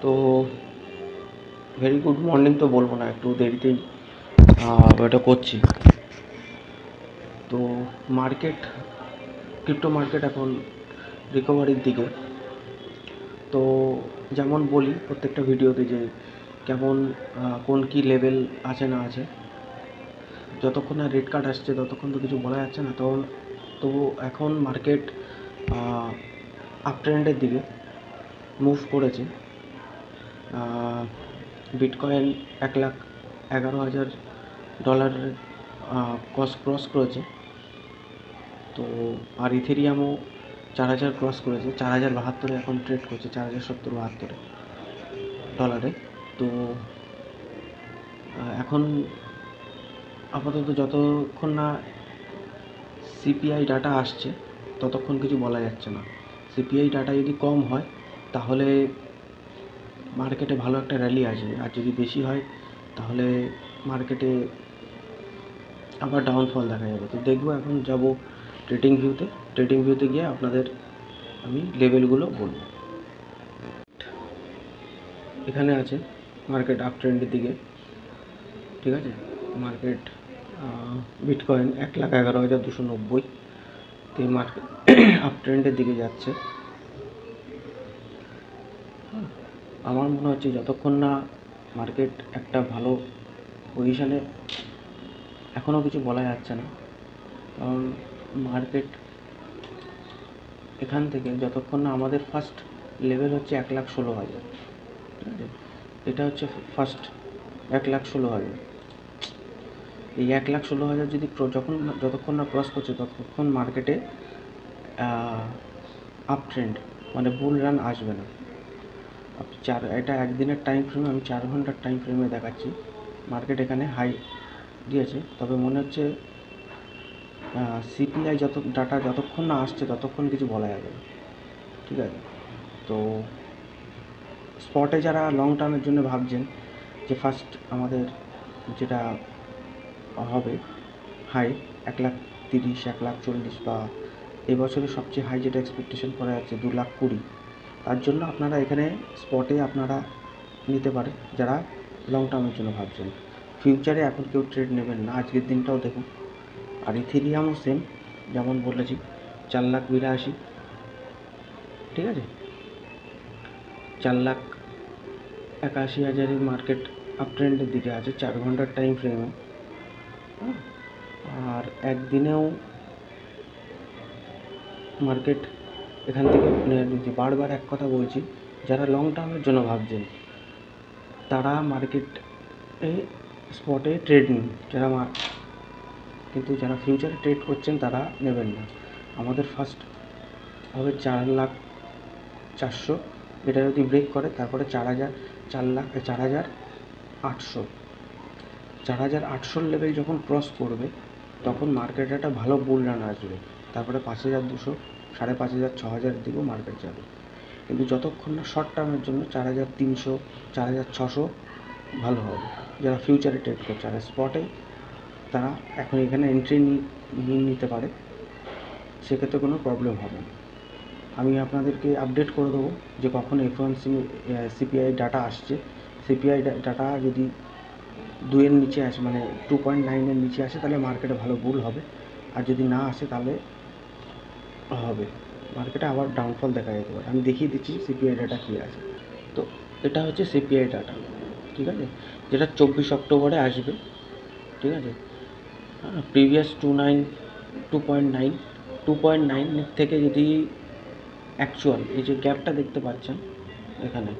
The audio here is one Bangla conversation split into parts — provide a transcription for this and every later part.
তো ভেরি গুড মর্নিং তো বলবো না, একটু দেরিতেই এটা করছি। তো ক্রিপ্টো মার্কেট এখন রিকভারির দিকে। তো যেমন বলি প্রত্যেকটা ভিডিওতে যে কেমন কোন কি লেভেল আছে না আছে, যতক্ষণ না রেড কার্ড আসছে ততক্ষণ তো কিছু বলা যাচ্ছে না। তবু এখন মার্কেট আপ ট্রেন্ডের দিকে মুভ করেছে। বিটকয়েন $1,11,000 ক্রস করেছে। তো আর ইথেরিয়ামও 4,000 ক্রস করেছে, 4,072 এখন ট্রেড করছে, 4,070-72 তো এখন আপাতত যতক্ষণ না সিপিআই ডাটা আসছে ততক্ষণ কিছু বলা যাচ্ছে না। সিপিআই ডাটা যদি কম হয় তাহলে মার্কেটে ভালো একটা র্যালি আসবে, আর যদি বেশি হয় তাহলে মার্কেটে আবার ডাউনফল দেখা যাবে। তো দেখবো, এখন যাব ট্রেডিং ভিউতে গিয়ে আপনাদের আমি লেভেলগুলো বলবো। এখানে আছে মার্কেট আপ ট্রেন্ডের দিকে, ঠিক আছে। মার্কেট বিটকয়েন 1,11,290 তো মার্কেট আপ ট্রেন্ডের দিকে যাচ্ছে। আমার মনে হচ্ছে যতক্ষণ না মার্কেট একটা ভালো পজিশানে, এখনও কিছু বলা যাচ্ছে না, কারণ মার্কেট এখান থেকে যতক্ষণ না আমাদের ফার্স্ট লেভেল হচ্ছে 1,16,000, ঠিক আছে। এটা হচ্ছে ফার্স্ট 1,16,000। এই 1,16,000 যদি যতক্ষণ না ক্রস করছে ততক্ষণ মার্কেটে আপ ট্রেন্ড মানে বুল রান আসবে না। এটা একদিনের টাইম ফ্রেমে, আমি 4 ঘন্টার টাইম ফ্রেমে দেখাচ্ছি। মার্কেট এখানে হাই দিয়েছে, তবে মনে হচ্ছে সিপিআই ডাটা যতক্ষণ না আসছে ততক্ষণ কিছু বলা যাবে না, ঠিক আছে। তো স্পটে যারা লং টার্মের জন্য ভাবছেন যে ফার্স্ট আমাদের যেটা হবে হাই 1,30,000, 1,40,000 বা এবছরের সবচেয়ে হাই যেটা এক্সপেকটেশন করা যাচ্ছে 2,20,000, তার জন্য আপনারা এখানে স্পটে আপনারা নিতে পারে যারা লং টার্মের জন্য ভাবছেন। ফিউচারে এখন কেউ ট্রেড নেবেন না, আজকের দিনটাও দেখুন। আর ইথেরিয়ামও সেম, যেমন বলেছি 4,82,000, ঠিক আছে। 4,81,000 মার্কেট আপ ট্রেন্ডের দিকে আছে 4 ঘন্টার টাইম ফ্রেমে। আর একদিনেও মার্কেট এখান থেকে বারবার এক কথা বলছি, যারা লং টার্মের জন্য ভাবছেন তারা মার্কেটে স্পটে ট্রেড নিন, কিন্তু যারা ফিউচারে ট্রেড করছেন তারা নেবেন না। আমাদের ফার্স্ট হবে 4,04,000, এটা যদি ব্রেক করে তারপরে 4,800 লেভেল যখন ক্রস করবে তখন মার্কেটে একটা ভালো বুল রান আসবে, তারপরে 5,200, 5,500, 6,000 দিকেও মার্কেট যাবে। কিন্তু যতক্ষণ না শর্ট টার্মের জন্য 4,300, 4,600 ভালো হবে যারা ফিউচারে ট্রেড করছে। আর স্পটে তারা এখন এখানে এন্ট্রি নিতে পারে, সেক্ষেত্রে কোনো প্রবলেম হবে না। আমি আপনাদেরকে আপডেট করে দেবো যে কখন FOMC সিপিআই ডাটা আসছে। সিপিআই ডাটা যদি 2-এর নিচে আসে, মানে 2.9-এর নিচে আসে, তাহলে মার্কেটে ভালো বুল হবে। আর যদি না আসে তাহলে হবে মার্কেটে আবার ডাউনফল দেখা যেতে পারে। আমি দেখিয়ে দিচ্ছি সিপিআই ডাটা কী আছে। তো এটা হচ্ছে সিপিআই ডাটা, ঠিক আছে, যেটা 24 অক্টোবরে আসবে, ঠিক আছে। প্রিভিয়াস 2.9 থেকে যদি অ্যাকচুয়াল এই যে গ্যাপটা দেখতে পাচ্ছেন এখানে,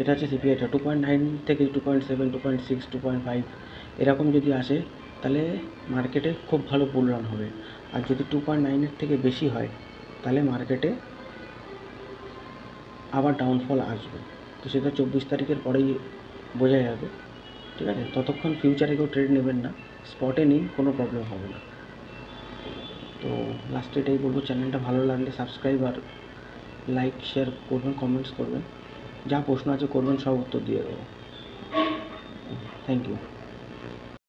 এটা হচ্ছে সিপিআইটা 2.9 থেকে 2.7, 2.6, 2.5 এরকম যদি আসে তাহলে মার্কেটে খুব ভালো বুল রান হবে। আর যদি 2.9-এর থেকে বেশি হয় তাহলে মার্কেটে আবার ডাউনফল আসবে। তো সেটা 24 তারিখের পরেই বোঝা যাবে, ঠিক আছে। ততক্ষণ ফিউচারে কেউ ট্রেড নেবেন না, স্পটে নিন, কোনো প্রবলেম হবে না। তো লাস্টে এটাই বলবো, চ্যানেলটা ভালো লাগলে সাবস্ক্রাইব আর লাইক শেয়ার করবেন, কমেন্টস করবেন, যা প্রশ্ন আছে করবেন, সব উত্তর দিয়ে দেবো। Thank you.